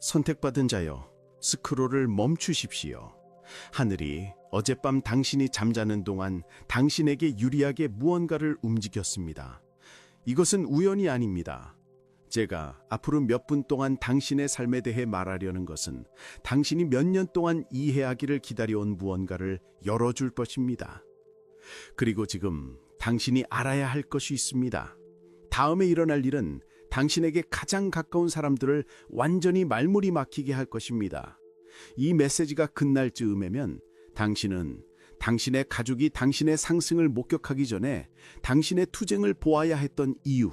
선택받은 자여, 스크롤을 멈추십시오. 하늘이 어젯밤 당신이 잠자는 동안 당신에게 유리하게 무언가를 움직였습니다. 이것은 우연이 아닙니다. 제가 앞으로 몇 분 동안 당신의 삶에 대해 말하려는 것은 당신이 몇 년 동안 이해하기를 기다려온 무언가를 열어줄 것입니다. 그리고 지금 당신이 알아야 할 것이 있습니다. 다음에 일어날 일은 당신에게 가장 가까운 사람들을 완전히 말문이 막히게 할 것입니다. 이 메시지가 끝날 즈음에면 당신은 당신의 가족이 당신의 상승을 목격하기 전에 당신의 투쟁을 보아야 했던 이유,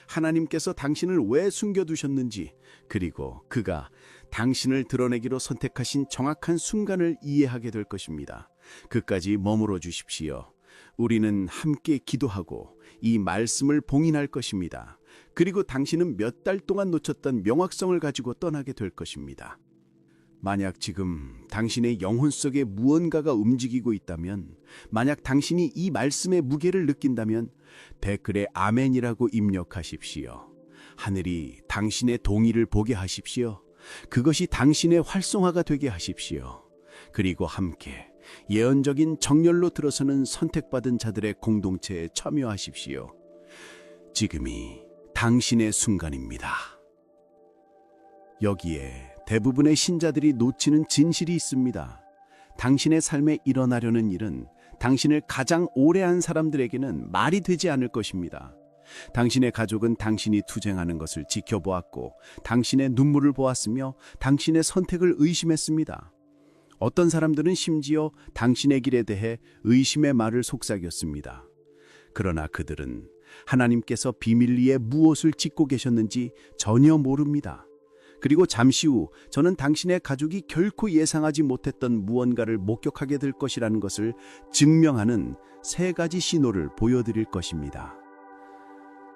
하나님께서 당신을 왜 숨겨두셨는지, 그리고 그가 당신을 드러내기로 선택하신 정확한 순간을 이해하게 될 것입니다. 그까지 머물러 주십시오. 우리는 함께 기도하고 이 말씀을 봉인할 것입니다. 그리고 당신은 몇 달 동안 놓쳤던 명확성을 가지고 떠나게 될 것입니다. 만약 지금 당신의 영혼 속에 무언가가 움직이고 있다면, 만약 당신이 이 말씀의 무게를 느낀다면 댓글에 아멘이라고 입력하십시오. 하늘이 당신의 동의를 보게 하십시오. 그것이 당신의 활성화가 되게 하십시오. 그리고 함께 예언적인 정렬로 들어서는 선택받은 자들의 공동체에 참여하십시오. 지금이 당신의 순간입니다. 여기에 대부분의 신자들이 놓치는 진실이 있습니다. 당신의 삶에 일어나려는 일은 당신을 가장 오래 한 사람들에게는 말이 되지 않을 것입니다. 당신의 가족은 당신이 투쟁하는 것을 지켜보았고, 당신의 눈물을 보았으며 당신의 선택을 의심했습니다. 어떤 사람들은 심지어 당신의 길에 대해 의심의 말을 속삭였습니다. 그러나 그들은 하나님께서 비밀리에 무엇을 짓고 계셨는지 전혀 모릅니다. 그리고 잠시 후 저는 당신의 가족이 결코 예상하지 못했던 무언가를 목격하게 될 것이라는 것을 증명하는 3가지 신호를 보여드릴 것입니다.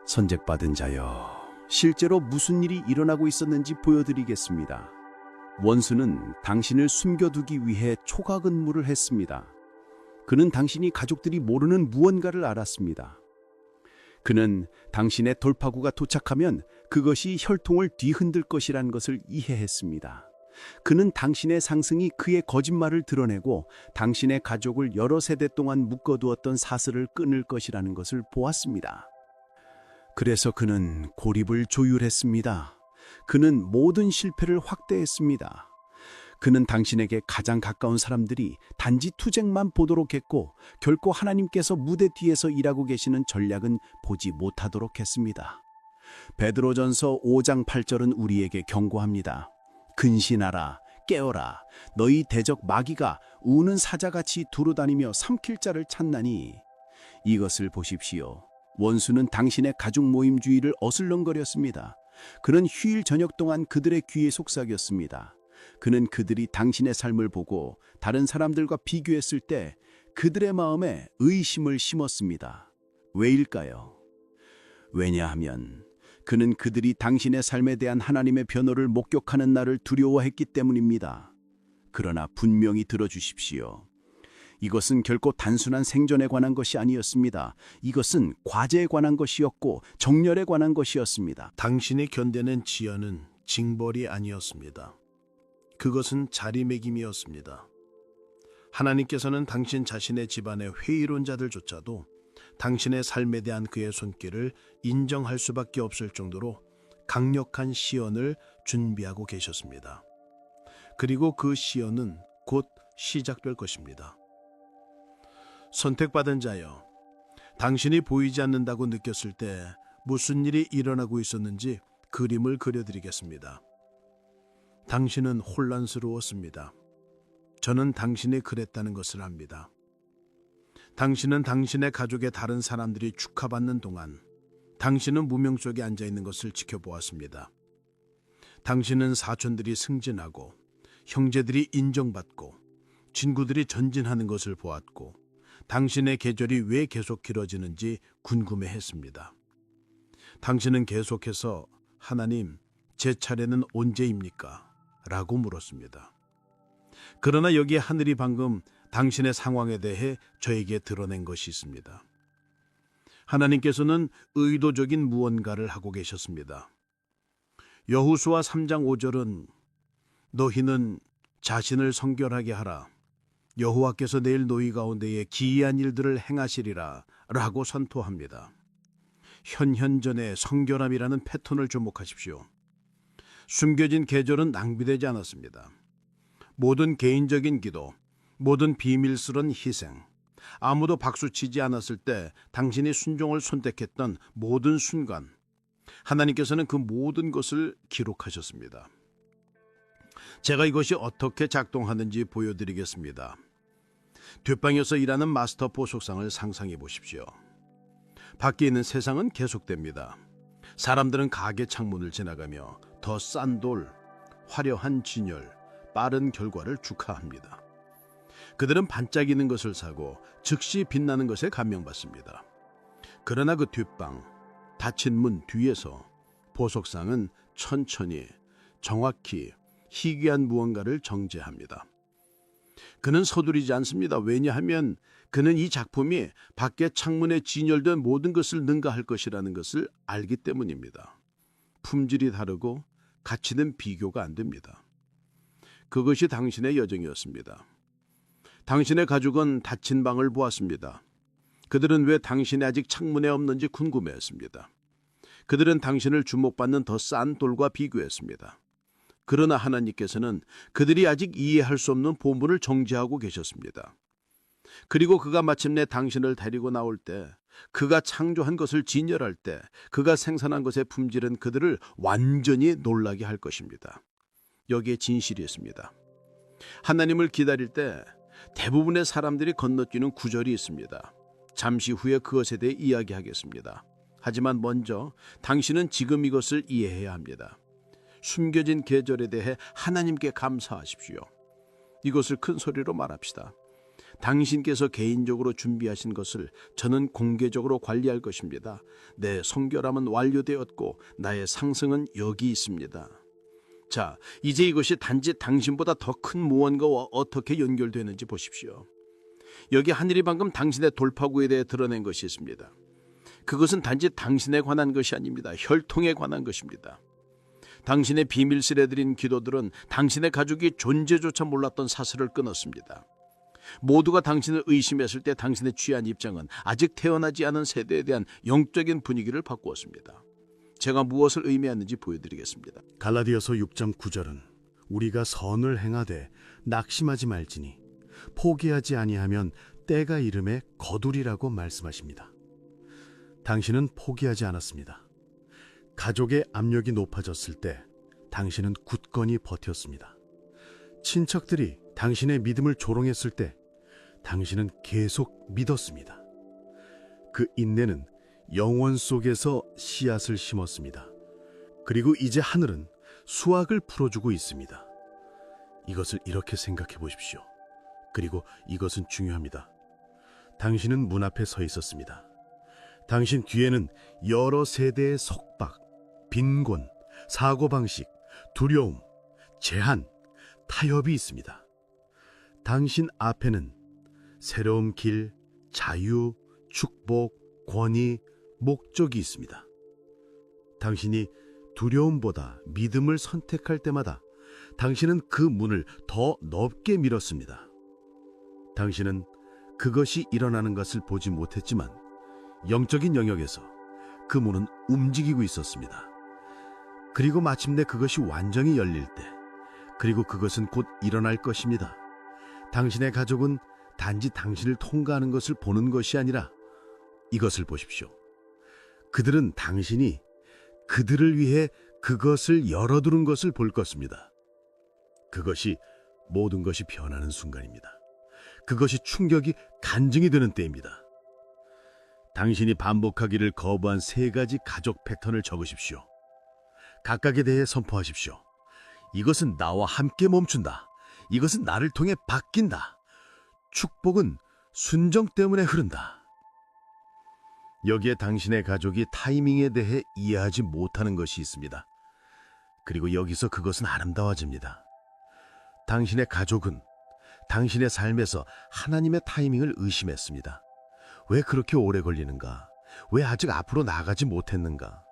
선택받은 자여, 실제로 무슨 일이 일어나고 있었는지 보여드리겠습니다. 원수는 당신을 숨겨두기 위해 초과 근무를 했습니다. 그는 당신이 가족들이 모르는 무언가를 알았습니다. 그는 당신의 돌파구가 도착하면 그것이 혈통을 뒤흔들 것이란 것을 이해했습니다. 그는 당신의 상승이 그의 거짓말을 드러내고 당신의 가족을 여러 세대 동안 묶어두었던 사슬을 끊을 것이라는 것을 보았습니다. 그래서 그는 고립을 조율했습니다. 그는 모든 실패를 확대했습니다. 그는 당신에게 가장 가까운 사람들이 단지 투쟁만 보도록 했고, 결코 하나님께서 무대 뒤에서 일하고 계시는 전략은 보지 못하도록 했습니다. 베드로전서 5장 8절은 우리에게 경고합니다. 근신하라, 깨어라. 너희 대적 마귀가 우는 사자같이 두루다니며 삼킬 자를 찾나니. 이것을 보십시오. 원수는 당신의 가족 모임 주의를 어슬렁거렸습니다. 그는 휴일 저녁 동안 그들의 귀에 속삭였습니다. 그는 그들이 당신의 삶을 보고 다른 사람들과 비교했을 때 그들의 마음에 의심을 심었습니다. 왜일까요? 왜냐하면 그는 그들이 당신의 삶에 대한 하나님의 변호를 목격하는 날을 두려워했기 때문입니다. 그러나 분명히 들어주십시오. 이것은 결코 단순한 생존에 관한 것이 아니었습니다. 이것은 과제에 관한 것이었고 정렬에 관한 것이었습니다. 당신이 견뎌낸 지연은 징벌이 아니었습니다. 그것은 자리매김이었습니다. 하나님께서는 당신 자신의 집안의 회의론자들조차도 당신의 삶에 대한 그의 손길을 인정할 수밖에 없을 정도로 강력한 시연을 준비하고 계셨습니다. 그리고 그 시연은 곧 시작될 것입니다. 선택받은 자여, 당신이 보이지 않는다고 느꼈을 때 무슨 일이 일어나고 있었는지 그림을 그려드리겠습니다. 당신은 혼란스러웠습니다. 저는 당신이 그랬다는 것을 압니다. 당신은 당신의 가족의 다른 사람들이 축하받는 동안 당신은 무명 속에 앉아있는 것을 지켜보았습니다. 당신은 사촌들이 승진하고 형제들이 인정받고 친구들이 전진하는 것을 보았고, 당신의 계절이 왜 계속 길어지는지 궁금해했습니다. 당신은 계속해서 하나님, 제 차례는 언제입니까? 라고 물었습니다. 그러나 여기에 하늘이 방금 당신의 상황에 대해 저에게 드러낸 것이 있습니다. 하나님께서는 의도적인 무언가를 하고 계셨습니다. 여호수아 3장 5절은 너희는 자신을 성결하게 하라. 여호와께서 내일 너희 가운데에 기이한 일들을 행하시리라 라고 선포합니다. 현현전의 성결함이라는 패턴을 주목하십시오. 숨겨진 계절은 낭비되지 않았습니다. 모든 개인적인 기도, 모든 비밀스런 희생, 아무도 박수치지 않았을 때 당신이 순종을 선택했던 모든 순간, 하나님께서는 그 모든 것을 기록하셨습니다. 제가 이것이 어떻게 작동하는지 보여드리겠습니다. 뒷방에서 일하는 마스터 보석상을 상상해 보십시오. 밖에 있는 세상은 계속됩니다. 사람들은 가게 창문을 지나가며 더 싼 돌, 화려한 진열, 빠른 결과를 축하합니다. 그들은 반짝이는 것을 사고 즉시 빛나는 것에 감명받습니다. 그러나 그 뒷방, 닫힌 문 뒤에서 보석상은 천천히, 정확히 희귀한 무언가를 정제합니다. 그는 서두르지 않습니다. 왜냐하면 그는 이 작품이 밖에 창문에 진열된 모든 것을 능가할 것이라는 것을 알기 때문입니다. 품질이 다르고 가치는 비교가 안 됩니다. 그것이 당신의 여정이었습니다. 당신의 가족은 닫힌 방을 보았습니다. 그들은 왜 당신이 아직 창문에 없는지 궁금해했습니다. 그들은 당신을 주목받는 더 싼 돌과 비교했습니다. 그러나 하나님께서는 그들이 아직 이해할 수 없는 본분을 정죄하고 계셨습니다. 그리고 그가 마침내 당신을 데리고 나올 때, 그가 창조한 것을 진열할 때, 그가 생산한 것의 품질은 그들을 완전히 놀라게 할 것입니다. 여기에 진실이 있습니다. 하나님을 기다릴 때 대부분의 사람들이 건너뛰는 구절이 있습니다. 잠시 후에 그것에 대해 이야기하겠습니다. 하지만 먼저 당신은 지금 이것을 이해해야 합니다. 숨겨진 계절에 대해 하나님께 감사하십시오. 이것을 큰 소리로 말합시다. 당신께서 개인적으로 준비하신 것을 저는 공개적으로 관리할 것입니다. 내 성결함은 완료되었고 나의 상승은 여기 있습니다. 자, 이제 이것이 단지 당신보다 더 큰 무언가와 어떻게 연결되는지 보십시오. 여기 하늘이 방금 당신의 돌파구에 대해 드러낸 것이 있습니다. 그것은 단지 당신에 관한 것이 아닙니다. 혈통에 관한 것입니다. 당신의 비밀스레 드린 기도들은 당신의 가족이 존재조차 몰랐던 사슬을 끊었습니다. 모두가 당신을 의심했을 때 당신의 취한 입장은 아직 태어나지 않은 세대에 대한 영적인 분위기를 바꾸었습니다. 제가 무엇을 의미하는지 보여드리겠습니다. 갈라디아서 6장 9절은 우리가 선을 행하되 낙심하지 말지니 포기하지 아니하면 때가 이름에 거두리라고 말씀하십니다. 당신은 포기하지 않았습니다. 가족의 압력이 높아졌을 때 당신은 굳건히 버텼습니다. 친척들이 당신의 믿음을 조롱했을 때 당신은 계속 믿었습니다. 그 인내는 영원 속에서 씨앗을 심었습니다. 그리고 이제 하늘은 수확을 풀어주고 있습니다. 이것을 이렇게 생각해 보십시오. 그리고 이것은 중요합니다. 당신은 문 앞에 서 있었습니다. 당신 뒤에는 여러 세대의 속박, 빈곤, 사고방식, 두려움, 제한, 타협이 있습니다. 당신 앞에는 새로운 길, 자유, 축복, 권위, 목적이 있습니다. 당신이 두려움보다 믿음을 선택할 때마다 당신은 그 문을 더 넓게 밀었습니다. 당신은 그것이 일어나는 것을 보지 못했지만 영적인 영역에서 그 문은 움직이고 있었습니다. 그리고 마침내 그것이 완전히 열릴 때, 그리고 그것은 곧 일어날 것입니다. 당신의 가족은 단지 당신을 통과하는 것을 보는 것이 아니라 이것을 보십시오. 그들은 당신이 그들을 위해 그것을 열어두는 것을 볼 것입니다. 그것이 모든 것이 변하는 순간입니다. 그것이 충격이 간증이 되는 때입니다. 당신이 반복하기를 거부한 3가지 가족 패턴을 적으십시오. 각각에 대해 선포하십시오. 이것은 나와 함께 멈춘다. 이것은 나를 통해 바뀐다. 축복은 순정 때문에 흐른다. 여기에 당신의 가족이 타이밍에 대해 이해하지 못하는 것이 있습니다. 그리고 여기서 그것은 아름다워집니다. 당신의 가족은 당신의 삶에서 하나님의 타이밍을 의심했습니다. 왜 그렇게 오래 걸리는가? 왜 아직 앞으로 나가지 못했는가?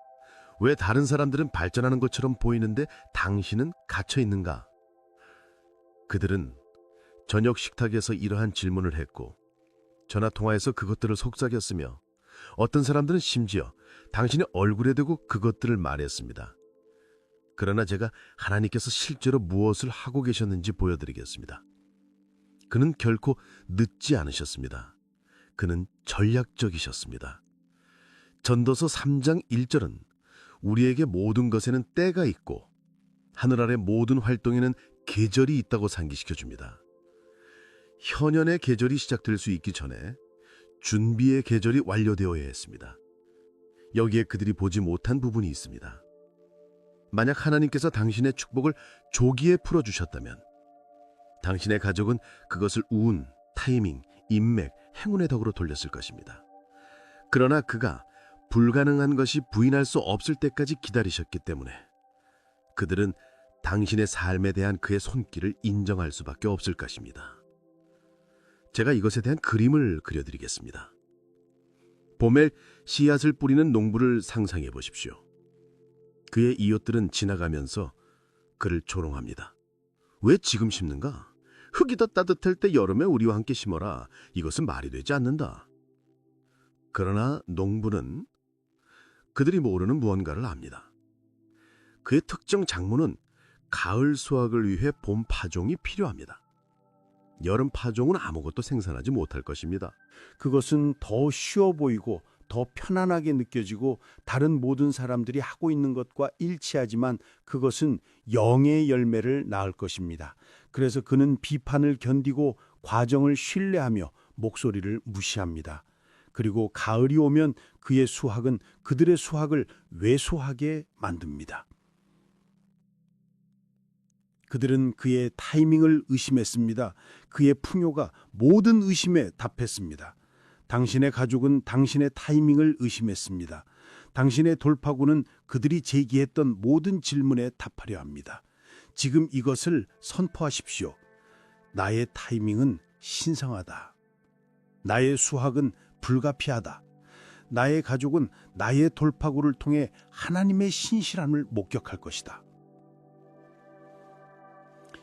왜 다른 사람들은 발전하는 것처럼 보이는데 당신은 갇혀 있는가? 그들은 저녁 식탁에서 이러한 질문을 했고 전화통화에서 그것들을 속삭였으며 어떤 사람들은 심지어 당신의 얼굴에 대고 그것들을 말했습니다. 그러나 제가 하나님께서 실제로 무엇을 하고 계셨는지 보여드리겠습니다. 그는 결코 늦지 않으셨습니다. 그는 전략적이셨습니다. 전도서 3장 1절은 우리에게 모든 것에는 때가 있고 하늘 아래 모든 활동에는 계절이 있다고 상기시켜 줍니다. 현현의 계절이 시작될 수 있기 전에 준비의 계절이 완료되어야 했습니다. 여기에 그들이 보지 못한 부분이 있습니다. 만약 하나님께서 당신의 축복을 조기에 풀어주셨다면 당신의 가족은 그것을 운, 타이밍, 인맥, 행운의 덕으로 돌렸을 것입니다. 그러나 그가 불가능한 것이 부인할 수 없을 때까지 기다리셨기 때문에 그들은 당신의 삶에 대한 그의 손길을 인정할 수밖에 없을 것입니다. 제가 이것에 대한 그림을 그려드리겠습니다. 봄에 씨앗을 뿌리는 농부를 상상해 보십시오. 그의 이웃들은 지나가면서 그를 조롱합니다. 왜 지금 심는가? 흙이 더 따뜻할 때 여름에 우리와 함께 심어라. 이것은 말이 되지 않는다. 그러나 농부는 그들이 모르는 무언가를 압니다. 그의 특정 작물은 가을 수확을 위해 봄 파종이 필요합니다. 여름 파종은 아무것도 생산하지 못할 것입니다. 그것은 더 쉬워 보이고 더 편안하게 느껴지고 다른 모든 사람들이 하고 있는 것과 일치하지만 그것은 영의 열매를 낳을 것입니다. 그래서 그는 비판을 견디고 과정을 신뢰하며 목소리를 무시합니다. 그리고 가을이 오면 그의 수확은 그들의 수확을 왜소하게 만듭니다. 그들은 그의 타이밍을 의심했습니다. 그의 풍요가 모든 의심에 답했습니다. 당신의 가족은 당신의 타이밍을 의심했습니다. 당신의 돌파구는 그들이 제기했던 모든 질문에 답하려 합니다. 지금 이것을 선포하십시오. 나의 타이밍은 신성하다. 나의 수확은 불가피하다. 나의 가족은 나의 돌파구를 통해 하나님의 신실함을 목격할 것이다.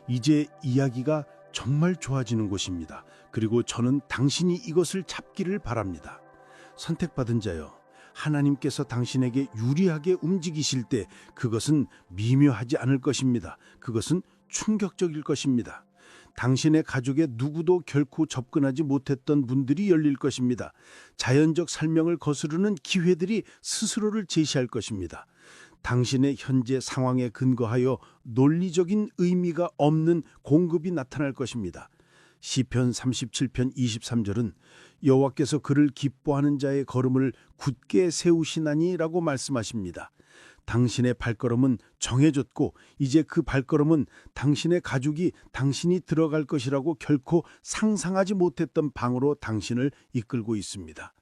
이제 이야기가 정말 좋아지는 곳입니다. 그리고 저는 당신이 이것을 잡기를 바랍니다. 선택받은 자여, 하나님께서 당신에게 유리하게 움직이실 때 그것은 미묘하지 않을 것입니다. 그것은 충격적일 것입니다. 당신의 가족에 누구도 결코 접근하지 못했던 문들이 열릴 것입니다. 자연적 설명을 거스르는 기회들이 스스로를 제시할 것입니다. 당신의 현재 상황에 근거하여 논리적인 의미가 없는 공급이 나타날 것입니다. 시편 37편 23절은 여호와께서 그를 기뻐하는 자의 걸음을 굳게 세우시나니라고 말씀하십니다. 당신의 발걸음은 정해졌고 이제 그 발걸음은 당신의 가족이 당신이 들어갈 것이라고 결코 상상하지 못했던 방으로 당신을 이끌고 있습니다.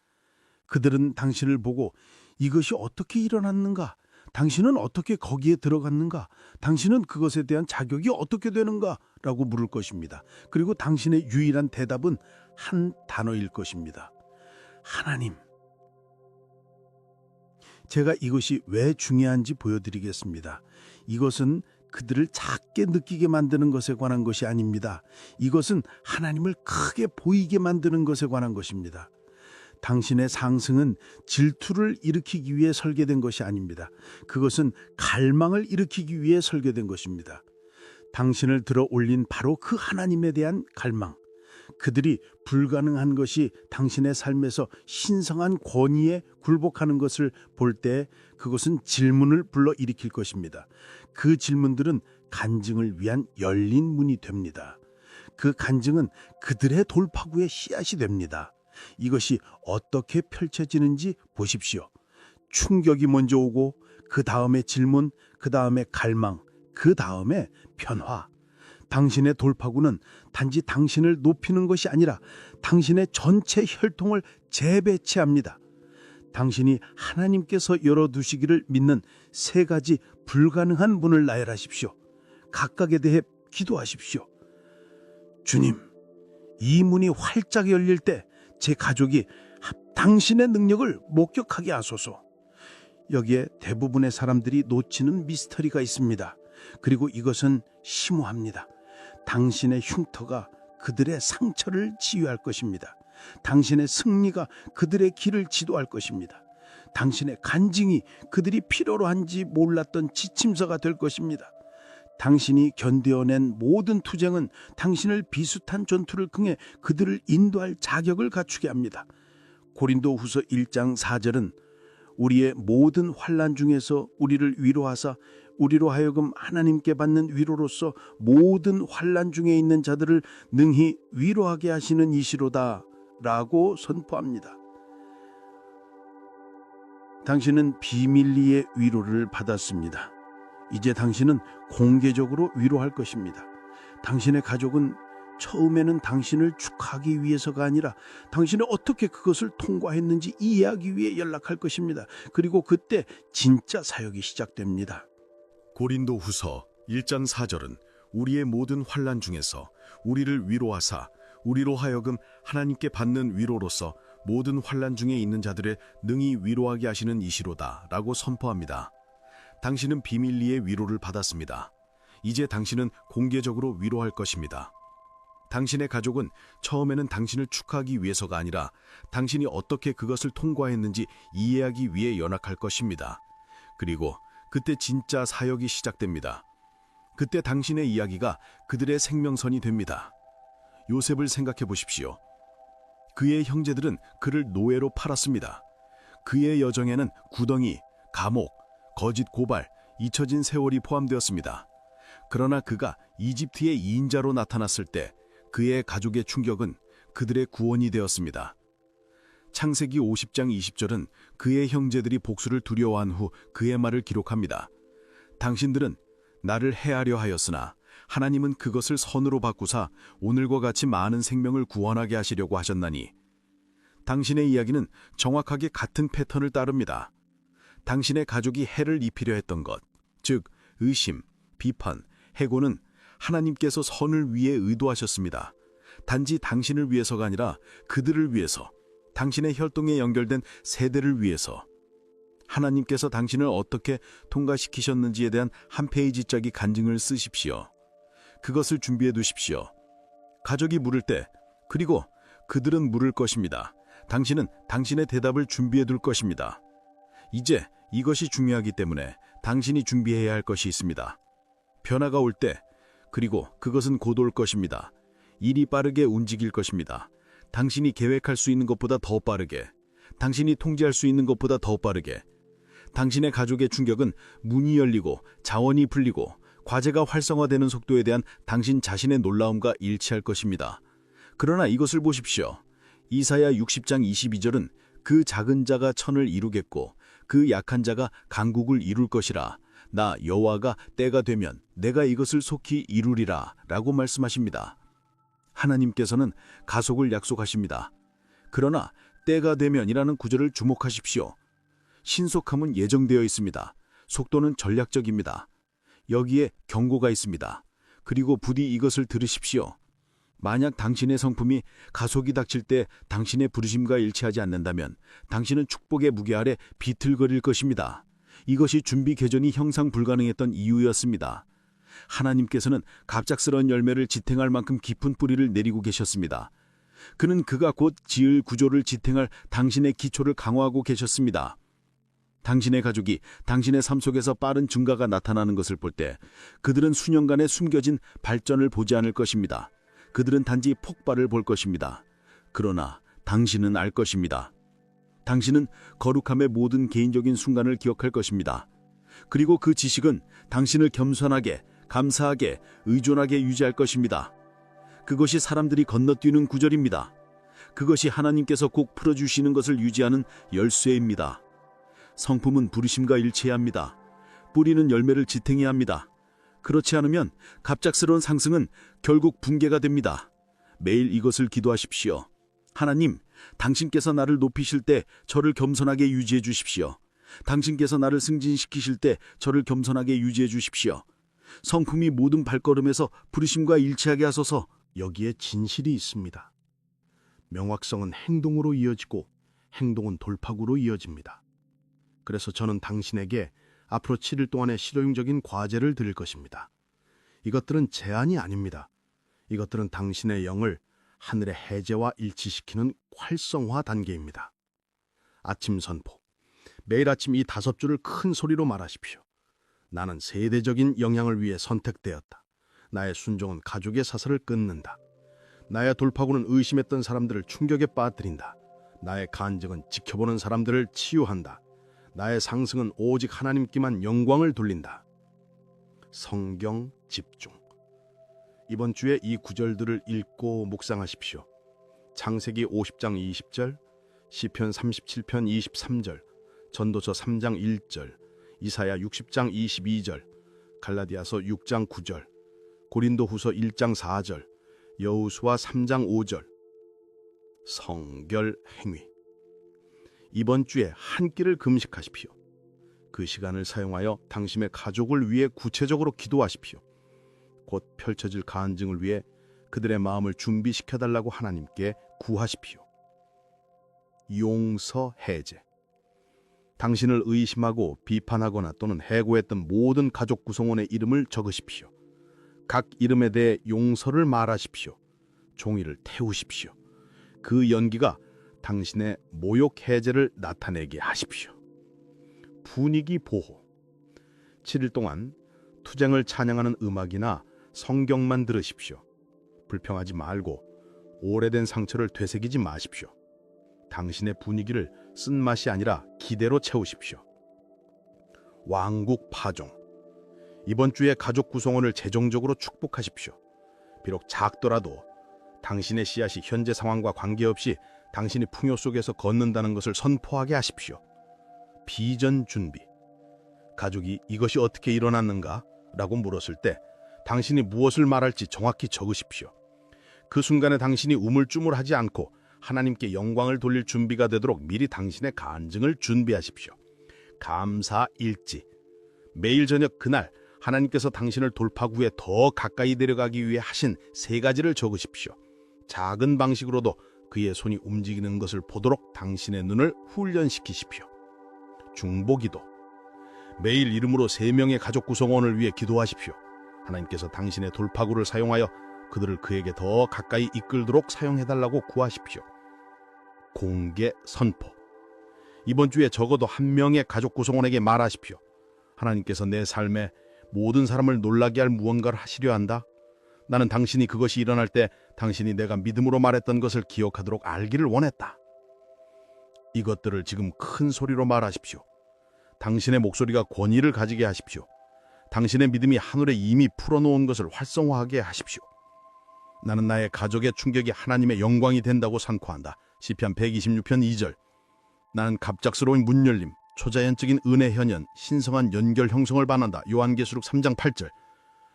그들은 당신을 보고 이것이 어떻게 일어났는가? 당신은 어떻게 거기에 들어갔는가? 당신은 그것에 대한 자격이 어떻게 되는가? 라고 물을 것입니다. 그리고 당신의 유일한 대답은 한 단어일 것입니다. 하나님. 제가 이것이 왜 중요한지 보여드리겠습니다. 이것은 그들을 작게 느끼게 만드는 것에 관한 것이 아닙니다. 이것은 하나님을 크게 보이게 만드는 것에 관한 것입니다. 당신의 상승은 질투를 일으키기 위해 설계된 것이 아닙니다. 그것은 갈망을 일으키기 위해 설계된 것입니다. 당신을 들어 올린 바로 그 하나님에 대한 갈망. 그들이 불가능한 것이 당신의 삶에서 신성한 권위에 굴복하는 것을 볼 때 그것은 질문을 불러일으킬 것입니다. 그 질문들은 간증을 위한 열린 문이 됩니다. 그 간증은 그들의 돌파구의 씨앗이 됩니다. 이것이 어떻게 펼쳐지는지 보십시오. 충격이 먼저 오고 그 다음에 질문, 그 다음에 갈망, 그 다음에 변화. 당신의 돌파구는 단지 당신을 높이는 것이 아니라 당신의 전체 혈통을 재배치합니다. 당신이 하나님께서 열어두시기를 믿는 세 가지 불가능한 문을 나열하십시오. 각각에 대해 기도하십시오. 주님, 이 문이 활짝 열릴 때 제 가족이 당신의 능력을 목격하게 하소서. 여기에 대부분의 사람들이 놓치는 미스터리가 있습니다. 그리고 이것은 심오합니다. 당신의 흉터가 그들의 상처를 치유할 것입니다. 당신의 승리가 그들의 길을 지도할 것입니다. 당신의 간증이 그들이 필요로 한지 몰랐던 지침서가 될 것입니다. 당신이 견뎌낸 모든 투쟁은 당신을 비슷한 전투를 통해 그들을 인도할 자격을 갖추게 합니다. 고린도후서 1장 4절은 우리의 모든 환난 중에서 우리를 위로하사 우리로 하여금 하나님께 받는 위로로서 모든 환난 중에 있는 자들을 능히 위로하게 하시는 이시로다 라고 선포합니다. 당신은 비밀리에 위로를 받았습니다. 이제 당신은 공개적으로 위로할 것입니다. 당신의 가족은 처음에는 당신을 축하하기 위해서가 아니라 당신이 어떻게 그것을 통과했는지 이해하기 위해 연락할 것입니다. 그리고 그때 진짜 사역이 시작됩니다. 고린도후서 1장 4절은 우리의 모든 환난 중에서 우리를 위로하사 우리로 하여금 하나님께 받는 위로로서 모든 환난 중에 있는 자들을 능히 위로하게 하시는 이시로다 라고 선포합니다. 당신은 비밀리에 위로를 받았습니다. 이제 당신은 공개적으로 위로할 것입니다. 당신의 가족은 처음에는 당신을 축하하기 위해서가 아니라 당신이 어떻게 그것을 통과했는지 이해하기 위해 연락할 것입니다. 그리고 그때 진짜 사역이 시작됩니다. 그때 당신의 이야기가 그들의 생명선이 됩니다. 요셉을 생각해 보십시오. 그의 형제들은 그를 노예로 팔았습니다. 그의 여정에는 구덩이, 감옥, 거짓 고발, 잊혀진 세월이 포함되었습니다. 그러나 그가 이집트의 2인자로 나타났을 때 그의 가족의 충격은 그들의 구원이 되었습니다. 창세기 50장 20절은 그의 형제들이 복수를 두려워한 후 그의 말을 기록합니다. 당신들은 나를 해하려 하였으나 하나님은 그것을 선으로 바꾸사 오늘과 같이 많은 생명을 구원하게 하시려고 하셨나니. 당신의 이야기는 정확하게 같은 패턴을 따릅니다. 당신의 가족이 해를 입히려 했던 것, 즉 의심, 비판, 해고는 하나님께서 선을 위해 의도하셨습니다. 단지 당신을 위해서가 아니라 그들을 위해서, 당신의 혈통에 연결된 세대를 위해서. 하나님께서 당신을 어떻게 통과시키셨는지에 대한 한 페이지짜리 간증을 쓰십시오. 그것을 준비해 두십시오. 가족이 물을 때, 그리고 그들은 물을 것입니다. 당신은 당신의 대답을 준비해 둘 것입니다. 이제 이것이 중요하기 때문에 당신이 준비해야 할 것이 있습니다. 변화가 올 때, 그리고 그것은 곧 올 것입니다. 일이 빠르게 움직일 것입니다. 당신이 계획할 수 있는 것보다 더 빠르게, 당신이 통제할 수 있는 것보다 더 빠르게. 당신의 가족의 충격은 문이 열리고 자원이 풀리고 과제가 활성화되는 속도에 대한 당신 자신의 놀라움과 일치할 것입니다. 그러나 이것을 보십시오. 이사야 60장 22절은 그 작은 자가 천을 이루겠고 그 약한 자가 강국을 이룰 것이라. 나 여호와가 때가 되면 내가 이것을 속히 이루리라 라고 말씀하십니다. 하나님께서는 가속을 약속하십니다. 그러나 때가 되면이라는 구절을 주목하십시오. 신속함은 예정되어 있습니다. 속도는 전략적입니다. 여기에 경고가 있습니다. 그리고 부디 이것을 들으십시오. 만약 당신의 성품이 가속이 닥칠 때 당신의 부르심과 일치하지 않는다면 당신은 축복의 무게 아래 비틀거릴 것입니다. 이것이 준비 개전이 형상 불가능했던 이유였습니다. 하나님께서는 갑작스러운 열매를 지탱할 만큼 깊은 뿌리를 내리고 계셨습니다. 그는 그가 곧 지을 구조를 지탱할 당신의 기초를 강화하고 계셨습니다. 당신의 가족이 당신의 삶 속에서 빠른 증가가 나타나는 것을 볼 때 그들은 수년간의 숨겨진 발전을 보지 않을 것입니다. 그들은 단지 폭발을 볼 것입니다. 그러나 당신은 알 것입니다. 당신은 거룩함의 모든 개인적인 순간을 기억할 것입니다. 그리고 그 지식은 당신을 겸손하게, 감사하게, 의존하게 유지할 것입니다. 그것이 사람들이 건너뛰는 구절입니다. 그것이 하나님께서 꼭 풀어주시는 것을 유지하는 열쇠입니다. 성품은 부르심과 일치해야 합니다. 뿌리는 열매를 지탱해야 합니다. 그렇지 않으면 갑작스러운 상승은 결국 붕괴가 됩니다. 매일 이것을 기도하십시오. 하나님, 당신께서 나를 높이실 때 저를 겸손하게 유지해 주십시오. 당신께서 나를 승진시키실 때 저를 겸손하게 유지해 주십시오. 성품이 모든 발걸음에서 부르심과 일치하게 하소서. 여기에 진실이 있습니다. 명확성은 행동으로 이어지고 행동은 돌파구로 이어집니다. 그래서 저는 당신에게 앞으로 7일 동안의 실용적인 과제를 드릴 것입니다. 이것들은 제안이 아닙니다. 이것들은 당신의 영을 하늘의 해제와 일치시키는 활성화 단계입니다. 아침 선포. 매일 아침 이 5줄을 큰 소리로 말하십시오. 나는 세대적인 영향을 위해 선택되었다. 나의 순종은 가족의 사슬을 끊는다. 나의 돌파구는 의심했던 사람들을 충격에 빠뜨린다. 나의 간증은 지켜보는 사람들을 치유한다. 나의 상승은 오직 하나님께만 영광을 돌린다. 성경 집중. 이번 주에 이 구절들을 읽고 묵상하십시오. 창세기 50장 20절, 시편 37편 23절, 전도서 3장 1절, 이사야 60장 22절, 갈라디아서 6장 9절, 고린도후서 1장 4절, 여호수아 3장 5절. 성결 행위. 이번 주에 한 끼를 금식하십시오. 그 시간을 사용하여 당신의 가족을 위해 구체적으로 기도하십시오. 곧 펼쳐질 간증을 위해 그들의 마음을 준비시켜달라고 하나님께 구하십시오. 용서 해제. 당신을 의심하고 비판하거나 또는 해고했던 모든 가족 구성원의 이름을 적으십시오. 각 이름에 대해 용서를 말하십시오. 종이를 태우십시오. 그 연기가 당신의 모욕 해제를 나타내게 하십시오. 분위기 보호. 7일 동안 투쟁을 찬양하는 음악이나 성경만 들으십시오. 불평하지 말고 오래된 상처를 되새기지 마십시오. 당신의 분위기를 쓴맛이 아니라 기대로 채우십시오. 왕국 파종. 이번 주에 가족 구성원을 재정적으로 축복하십시오. 비록 작더라도 당신의 씨앗이 현재 상황과 관계없이 당신이 풍요 속에서 걷는다는 것을 선포하게 하십시오. 비전 준비. 가족이 이것이 어떻게 일어났는가? 라고 물었을 때 당신이 무엇을 말할지 정확히 적으십시오. 그 순간에 당신이 우물쭈물하지 않고 하나님께 영광을 돌릴 준비가 되도록 미리 당신의 간증을 준비하십시오. 감사 일지. 매일 저녁 그날 하나님께서 당신을 돌파구에 더 가까이 데려가기 위해 하신 3가지를 적으십시오. 작은 방식으로도 그의 손이 움직이는 것을 보도록 당신의 눈을 훈련시키십시오. 중보기도. 매일 이름으로 3명의 가족 구성원을 위해 기도하십시오. 하나님께서 당신의 돌파구를 사용하여 그들을 그에게 더 가까이 이끌도록 사용해달라고 구하십시오. 공개 선포. 이번 주에 적어도 1명의 가족 구성원에게 말하십시오. 하나님께서 내 삶에 모든 사람을 놀라게 할 무언가를 하시려 한다. 나는 당신이 그것이 일어날 때 당신이 내가 믿음으로 말했던 것을 기억하도록 알기를 원했다. 이것들을 지금 큰 소리로 말하십시오. 당신의 목소리가 권위를 가지게 하십시오. 당신의 믿음이 하늘에 이미 풀어놓은 것을 활성화하게 하십시오. 나는 나의 가족의 충격이 하나님의 영광이 된다고 선포한다. 시편 126편 2절. 나는 갑작스러운 문열림, 초자연적인 은혜 현현, 신성한 연결 형성을 반한다. 요한계시록 3장 8절.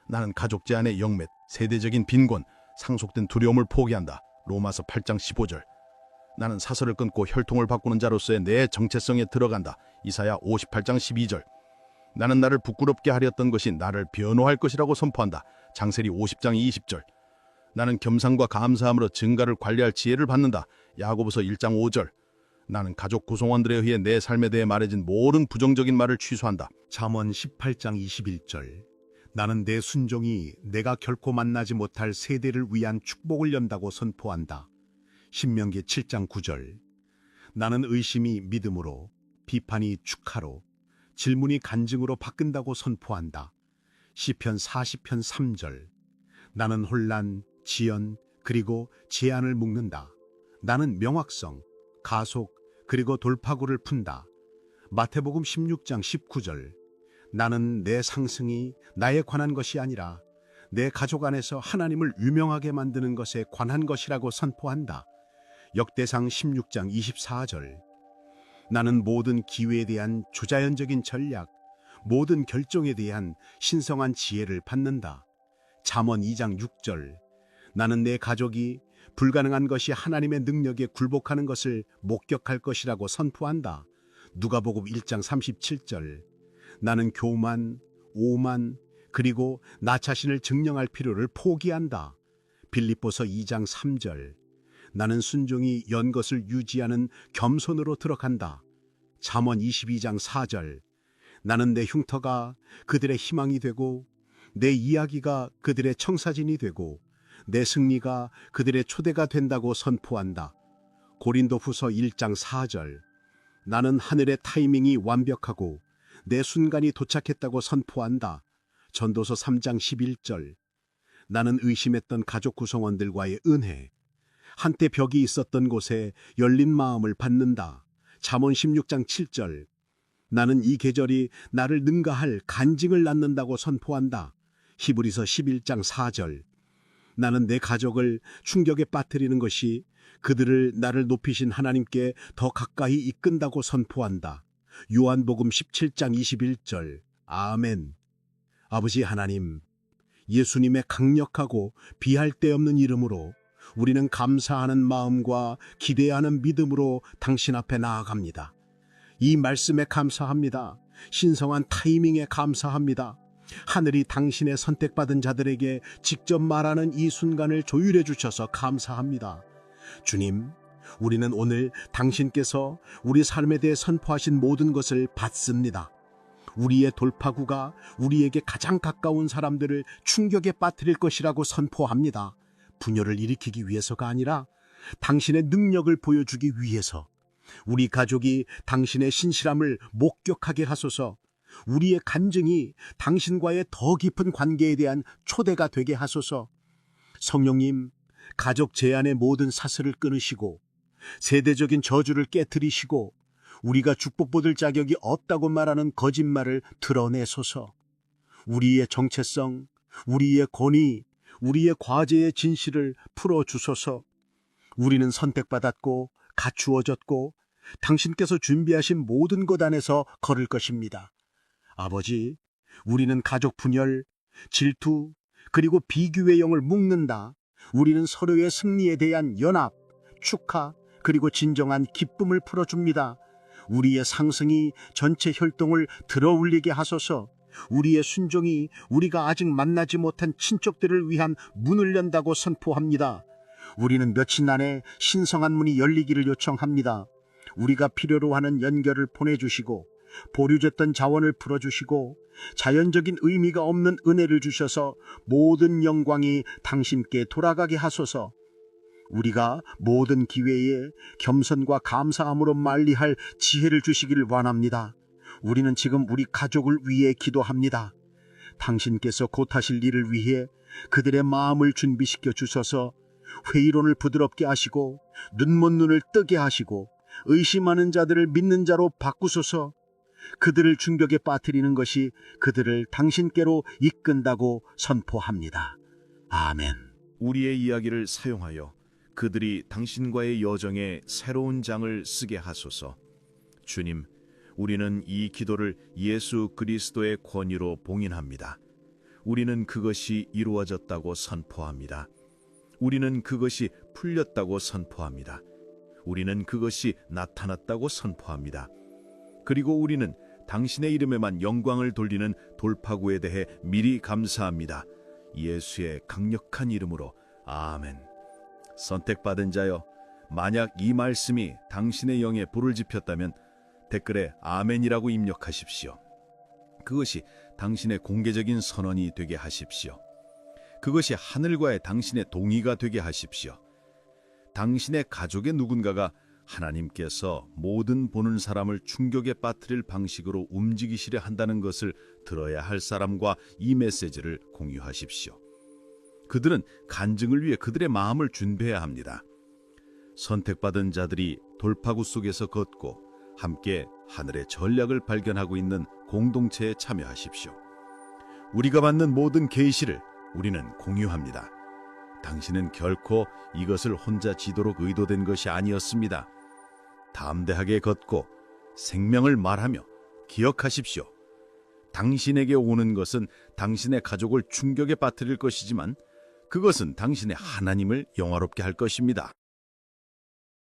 나는 가족 제안의 영맷, 세대적인 빈곤, 상속된 두려움을 포기한다. 로마서 8장 15절. 나는 사슬을 끊고 혈통을 바꾸는 자로서의 내 정체성에 들어간다. 이사야 58장 12절. 나는 나를 부끄럽게 하렸던 것이 나를 변호할 것이라고 선포한다. 장세리 50장 20절. 나는 겸상과 감사함으로 증가를 관리할 지혜를 받는다. 야고보서 1장 5절. 나는 가족 구성원들에 의해 내 삶에 대해 말해진 모든 부정적인 말을 취소한다. 잠언 18장 21절. 나는 내 순종이 내가 결코 만나지 못할 세대를 위한 축복을 연다고 선포한다. 신명기 7장 9절. 나는 의심이 믿음으로, 비판이 축하로, 질문이 간증으로 바뀐다고 선포한다. 시편 40편 3절. 나는 혼란, 지연, 그리고 제한을 묶는다. 나는 명확성, 가속, 그리고 돌파구를 푼다. 마태복음 16장 19절. 나는 내 상승이 나에 관한 것이 아니라 내 가족 안에서 하나님을 유명하게 만드는 것에 관한 것이라고 선포한다. 역대상 16장 24절. 나는 모든 기회에 대한 조자연적인 전략, 모든 결정에 대한 신성한 지혜를 받는다. 잠언 2장 6절. 나는 내 가족이 불가능한 것이 하나님의 능력에 굴복하는 것을 목격할 것이라고 선포한다. 누가복음 1장 37절. 나는 교만, 오만, 그리고 나 자신을 증명할 필요를 포기한다. 빌립보서 2장 3절. 나는 순종이 연 것을 유지하는 겸손으로 들어간다. 잠언 22장 4절. 나는 내 흉터가 그들의 희망이 되고 내 이야기가 그들의 청사진이 되고 내 승리가 그들의 초대가 된다고 선포한다. 고린도후서 1장 4절. 나는 하늘의 타이밍이 완벽하고 내 순간이 도착했다고 선포한다. 전도서 3장 11절. 나는 의심했던 가족 구성원들과의 은혜, 한때 벽이 있었던 곳에 열린 마음을 받는다. 잠언 16장 7절. 나는 이 계절이 나를 능가할 간증을 낳는다고 선포한다. 히브리서 11장 4절. 나는 내 가족을 충격에 빠뜨리는 것이 그들을 나를 높이신 하나님께 더 가까이 이끈다고 선포한다. 요한복음 17장 21절. 아멘. 아버지 하나님, 예수님의 강력하고 비할 데 없는 이름으로 우리는 감사하는 마음과 기대하는 믿음으로 당신 앞에 나아갑니다. 이 말씀에 감사합니다. 신성한 타이밍에 감사합니다. 하늘이 당신의 선택받은 자들에게 직접 말하는 이 순간을 조율해 주셔서 감사합니다. 주님, 우리는 오늘 당신께서 우리 삶에 대해 선포하신 모든 것을 받습니다. 우리의 돌파구가 우리에게 가장 가까운 사람들을 충격에 빠뜨릴 것이라고 선포합니다. 분열을 일으키기 위해서가 아니라 당신의 능력을 보여주기 위해서, 우리 가족이 당신의 신실함을 목격하게 하소서. 우리의 간증이 당신과의 더 깊은 관계에 대한 초대가 되게 하소서. 성령님, 가족 제안의 모든 사슬을 끊으시고 세대적인 저주를 깨뜨리시고 우리가 축복받을 자격이 없다고 말하는 거짓말을 드러내소서. 우리의 정체성, 우리의 권위, 우리의 과제의 진실을 풀어주소서. 우리는 선택받았고 갖추어졌고 당신께서 준비하신 모든 것 안에서 걸을 것입니다. 아버지, 우리는 가족 분열, 질투, 그리고 비교의 영을 묶는다. 우리는 서로의 승리에 대한 연합, 축하, 그리고 진정한 기쁨을 풀어줍니다. 우리의 상승이 전체 혈통을 들어올리게 하소서. 우리의 순종이 우리가 아직 만나지 못한 친척들을 위한 문을 연다고 선포합니다. 우리는 며칠 안에 신성한 문이 열리기를 요청합니다. 우리가 필요로 하는 연결을 보내주시고 보류됐던 자원을 풀어주시고 자연적인 의미가 없는 은혜를 주셔서 모든 영광이 당신께 돌아가게 하소서. 우리가 모든 기회에 겸손과 감사함으로 만리할 지혜를 주시기를 원합니다. 우리는 지금 우리 가족을 위해 기도합니다. 당신께서 곧 하실 일을 위해 그들의 마음을 준비시켜 주셔서 회의론을 부드럽게 하시고 눈먼 눈을 뜨게 하시고 의심하는 자들을 믿는 자로 바꾸소서. 그들을 충격에 빠뜨리는 것이 그들을 당신께로 이끈다고 선포합니다. 아멘. 우리의 이야기를 사용하여 그들이 당신과의 여정에 새로운 장을 쓰게 하소서. 주님, 우리는 이 기도를 예수 그리스도의 권위로 봉인합니다. 우리는 그것이 이루어졌다고 선포합니다. 우리는 그것이 풀렸다고 선포합니다. 우리는 그것이 나타났다고 선포합니다. 그리고 우리는 당신의 이름에만 영광을 돌리는 돌파구에 대해 미리 감사합니다. 예수의 강력한 이름으로 아멘. 선택받은 자여, 만약 이 말씀이 당신의 영에 불을 지폈다면 댓글에 아멘이라고 입력하십시오. 그것이 당신의 공개적인 선언이 되게 하십시오. 그것이 하늘과의 당신의 동의가 되게 하십시오. 당신의 가족의 누군가가 하나님께서 모든 보는 사람을 충격에 빠뜨릴 방식으로 움직이시려 한다는 것을 들어야 할 사람과 이 메시지를 공유하십시오. 그들은 간증을 위해 그들의 마음을 준비해야 합니다. 선택받은 자들이 돌파구 속에서 걷고 함께 하늘의 전략을 발견하고 있는 공동체에 참여하십시오. 우리가 받는 모든 계시를 우리는 공유합니다. 당신은 결코 이것을 혼자 지도록 의도된 것이 아니었습니다. 담대하게 걷고 생명을 말하며 기억하십시오. 당신에게 오는 것은 당신의 가족을 충격에 빠뜨릴 것이지만 그것은 당신의 하나님을 영화롭게 할 것입니다.